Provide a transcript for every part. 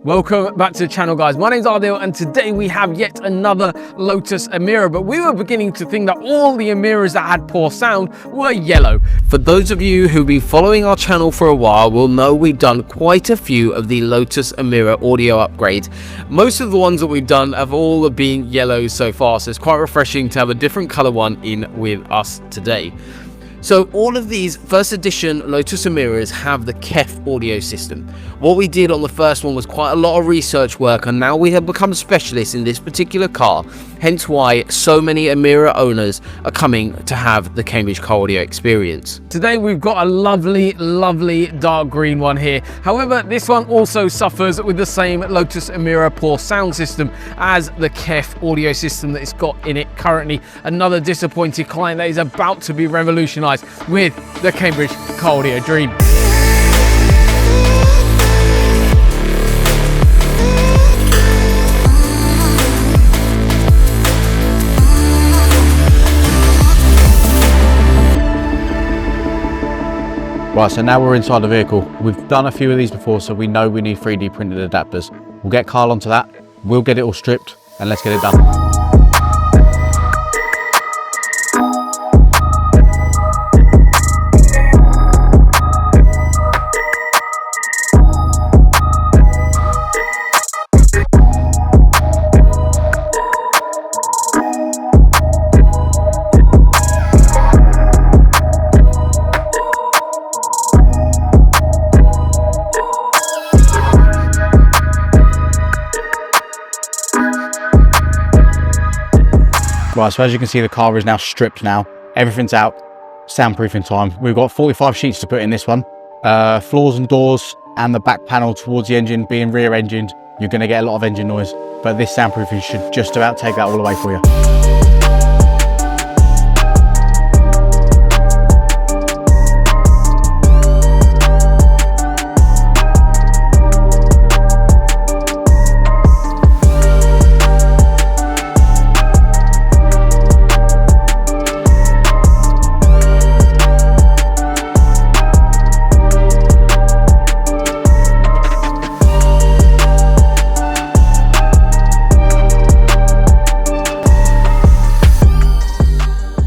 Welcome back to the channel, guys. My name's Audison, and today we have yet another Lotus Emira, but we were beginning to think that all the Emiras that had poor sound were yellow. For those of you who've been following our channel for a while will know we've done quite a few of the Lotus Emira audio upgrades. Most of the ones that we've done have all been yellow so far, so it's quite refreshing to have a different color one in with us today. So all of these first edition Lotus Emiras have the KEF audio system. What we did on the first one was quite a lot of research work, and now we have become specialists in this particular car, hence why so many Emira owners are coming to have the Cambridge car audio experience. Today we've got a lovely dark green one here. However, this one also suffers with the same Lotus Emira poor sound system as the KEF audio system that it's got in it currently. Another disappointed client that is about to be revolutionized with the Cambridge car audio dream. Right, so now we're inside the vehicle. We've done a few of these before, so we know we need 3D printed adapters. We'll get Carl onto that, we'll get it all stripped, and let's get it done. Right, so as you can see, the car is now stripped now. Everything's out, soundproofing time. We've got 45 sheets to put in this one. Floors and doors and the back panel towards the engine being rear engined, you're gonna get a lot of engine noise, but this soundproofing should just about take that all away for you.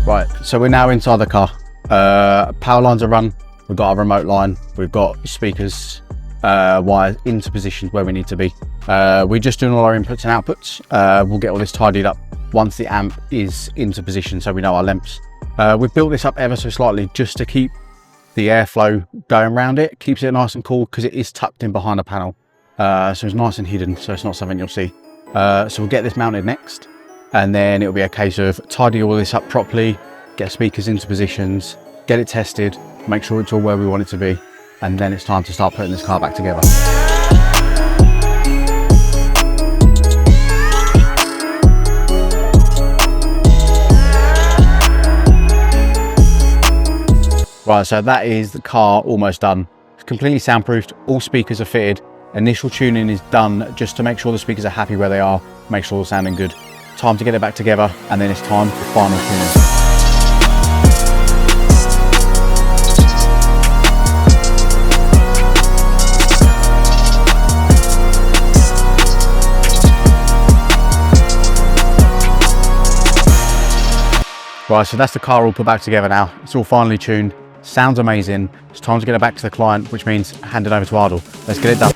Right, so we're now inside the car. Power lines are run. We've got our remote line. We've got speakers wired into positions where we need to be. We're just doing all our inputs and outputs. We'll get all this tidied up once the amp is into position, so we know our lengths. We've built this up ever so slightly just to keep the airflow going around it. Keeps it nice and cool because it is tucked in behind a panel. So it's nice and hidden, so it's not something you'll see. So we'll get this mounted next, and then it'll be a case of tidy all this up properly, get speakers into positions, get it tested, make sure it's all where we want it to be, and then it's time to start putting this car back together. Right, so that is the car almost done. It's completely soundproofed, all speakers are fitted. Initial tuning is done just to make sure the speakers are happy where they are, make sure they're sounding good. Time to get it back together, and then it's time for final tuning. Right, so that's the car all put back together now. It's all finally tuned, sounds amazing. It's time to get it back to the client, which means hand it over to Ardle. Let's get it done.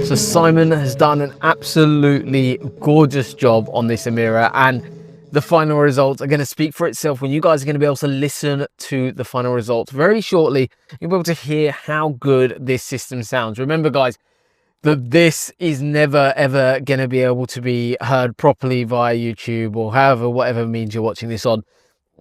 So Simon has done an absolutely gorgeous job on this Emira, and the final results are going to speak for itself. When you guys are going to be able to listen to the final results very shortly, you'll be able to hear how good this system sounds. Remember, guys, that this is never ever going to be able to be heard properly via YouTube or whatever means you're watching this on.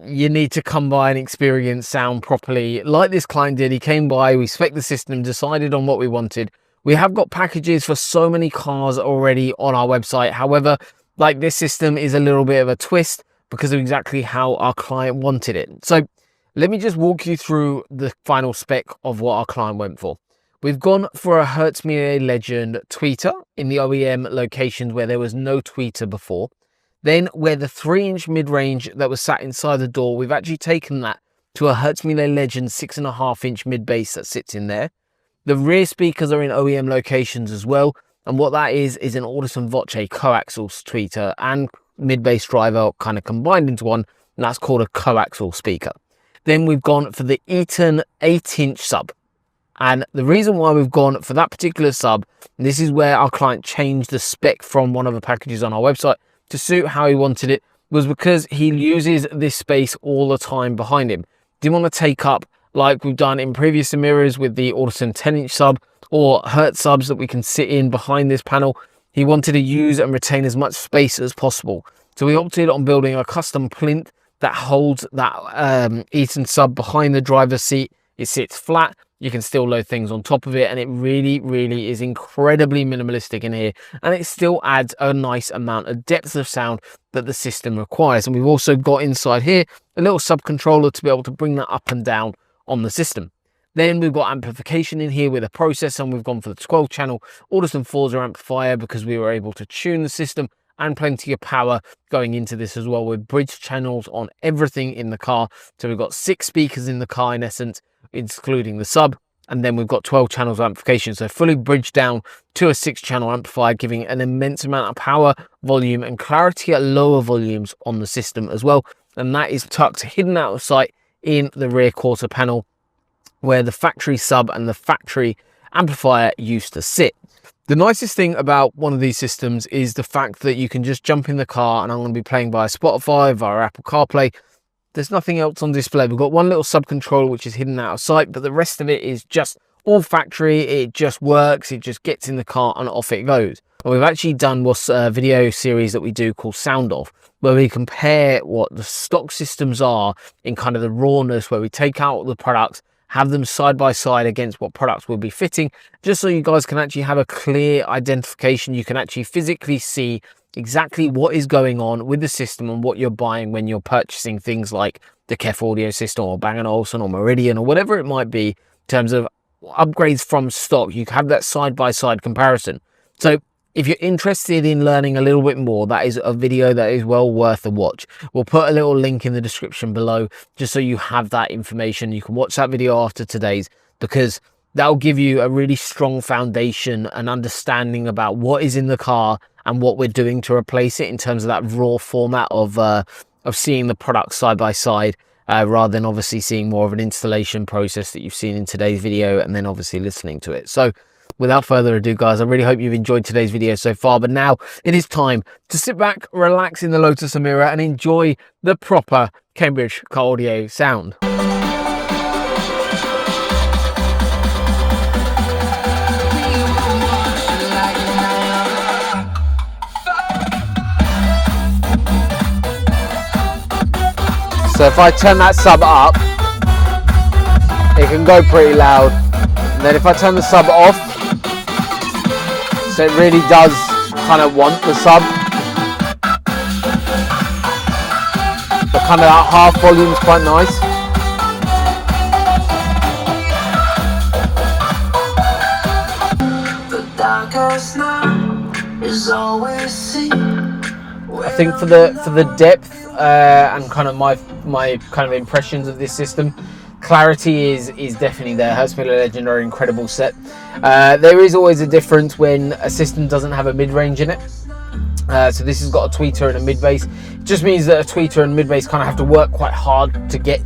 You need to come by and experience sound properly like this client did. He came by, we spec'd the system, decided on what we wanted. We have got packages for so many cars already on our website. However, like, this system is a little bit of a twist because of exactly how our client wanted it. So let me just walk you through the final spec of what our client went for. We've gone for a Horningsea Legend tweeter in the OEM locations where there was no tweeter before. Then where the 3-inch mid-range that was sat inside the door, we've actually taken that to a Horningsea Legend 6.5-inch mid-bass that sits in there. The rear speakers are in OEM locations as well. And what that is an Audison Voce coaxial tweeter and mid-bass driver kind of combined into one. And that's called a coaxial speaker. Then we've gone for the Eaton 8-inch sub. And the reason why we've gone for that particular sub, and this is where our client changed the spec from one of the packages on our website to suit how he wanted it, was because he uses this space all the time behind him. Didn't want to take up, like we've done in previous Emiras with the Audison 10-inch sub or Hertz subs that we can sit in behind this panel. He wanted to use and retain as much space as possible. So we opted on building a custom plinth that holds that Eaton sub behind the driver's seat. It sits flat. You can still load things on top of it, and it really is incredibly minimalistic in here, and it still adds a nice amount of depth of sound that the system requires. And we've also got inside here a little sub controller to be able to bring that up and down on the system. Then we've got amplification in here with a processor, and we've gone for the 12-channel Audison Forza amplifier because we were able to tune the system, and plenty of power going into this as well, with bridge channels on everything in the car. So we've got 6 speakers in the car in essence, excluding the sub, and then we've got 12 channels of amplification, so fully bridged down to a 6-channel amplifier, giving an immense amount of power, volume and clarity at lower volumes on the system as well. And that is tucked hidden out of sight in the rear quarter panel where the factory sub and the factory amplifier used to sit. The nicest thing about one of these systems is the fact that you can just jump in the car, and I'm going to be playing via Spotify, via Apple CarPlay. There's nothing else on display. We've got one little sub controller which is hidden out of sight, but the rest of it is just all factory. It just works. It just gets in the car and off it goes. And we've actually done what's a video series that we do called Sound Off, where we compare what the stock systems are in kind of the rawness, where we take out the products, have them side by side against what products will be fitting, just so you guys can actually have a clear identification. You can actually physically see exactly what is going on with the system and what you're buying when you're purchasing things like the Kef audio system or Bang & Olufsen or Meridian or whatever it might be in terms of upgrades from stock. You can have that side-by-side comparison. So if you're interested in learning a little bit more, that is a video that is well worth a watch. We'll put a little link in the description below just so you have that information. You can watch that video after today's, because that'll give you a really strong foundation and understanding about what is in the car and what we're doing to replace it in terms of that raw format of seeing the product side by side, rather than obviously seeing more of an installation process that you've seen in today's video and then obviously listening to it. So without further ado, guys, I really hope you've enjoyed today's video so far, but now it is time to sit back, relax in the Lotus Emira and enjoy the proper Cambridge car audio sound. So if I turn that sub up, it can go pretty loud. And then if I turn the sub off, so it really does kind of want the sub, but kind of that half volume is quite nice. The darkest night is always seen. I think for the depth and kind of my kind of impressions of this system, clarity is definitely there. Horningsea Legend are an incredible set. There is always a difference when a system doesn't have a mid-range in it. So this has got a tweeter and a mid-bass. It just means that a tweeter and mid-bass kind of have to work quite hard to get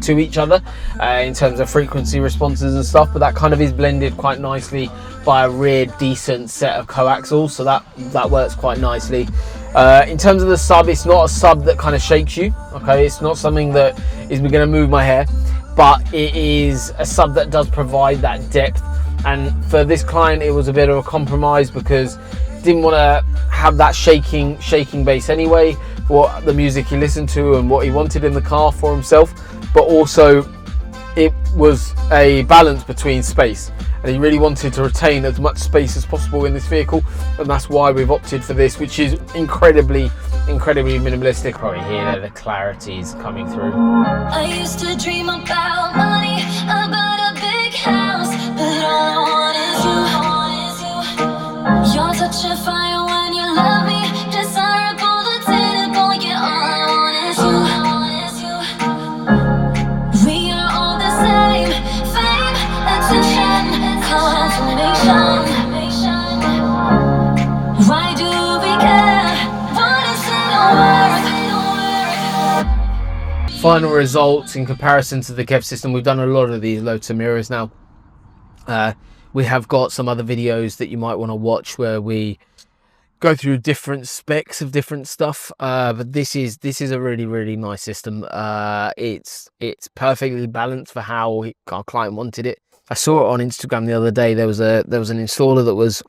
to each other in terms of frequency responses and stuff, but that kind of is blended quite nicely by a rear decent set of coaxials, so that works quite nicely. In terms of the sub, it's not a sub that kind of shakes you, okay? It's not something that is going to move my hair, but it is a sub that does provide that depth. And for this client, it was a bit of a compromise because didn't want to have that shaking bass anyway, for what the music he listened to and what he wanted in the car for himself, but also it was a balance between space, and he really wanted to retain as much space as possible in this vehicle, and that's why we've opted for this, which is incredibly minimalistic. Probably hear the clarity is coming through. I used to dream about money, about a big house, but all I Such a fire when you love me. Desirable, attainable, yeah, all I want is you. We are all the same. Fame, attention, confirmation. Why do we care? What is it worth? Final results in comparison to the Kev system. We've done a lot of these Lotus Emiras now. We have got some other videos that you might want to watch where we go through different specs of different stuff, but this is a really nice system. It's perfectly balanced for how our client wanted it. I saw it on Instagram the other day. There was an installer that was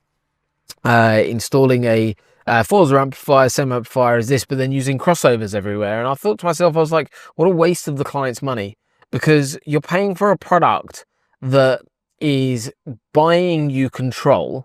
installing a Forza amplifier, same amplifier as this, but then using crossovers everywhere. And I thought to myself, I was like, what a waste of the client's money, because you're paying for a product that is buying you control,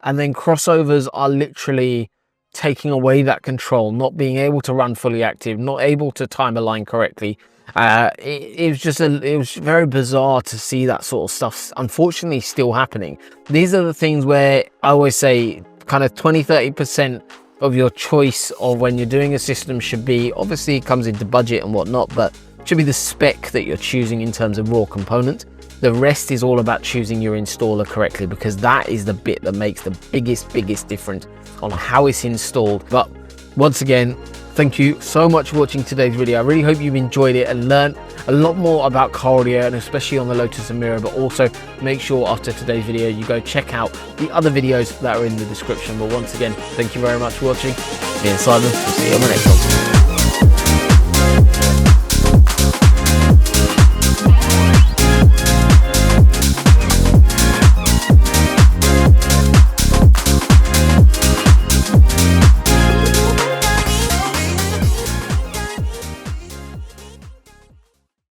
and then crossovers are literally taking away that control, not being able to run fully active, not able to time a line correctly. It was very bizarre to see that sort of stuff unfortunately still happening. These are the things where I always say kind of 20-30% of your choice of when you're doing a system should be, obviously it comes into budget and whatnot, but it should be the spec that you're choosing in terms of raw component. The rest is all about choosing your installer correctly, because that is the bit that makes the biggest difference on how it's installed. But once again, thank you so much for watching today's video. I really hope you've enjoyed it and learned a lot more about car audio, and especially on the Lotus Emira. But also make sure after today's video you go check out the other videos that are in the description. But once again, thank you very much for watching. Me and Simon, we'll see you on the next one.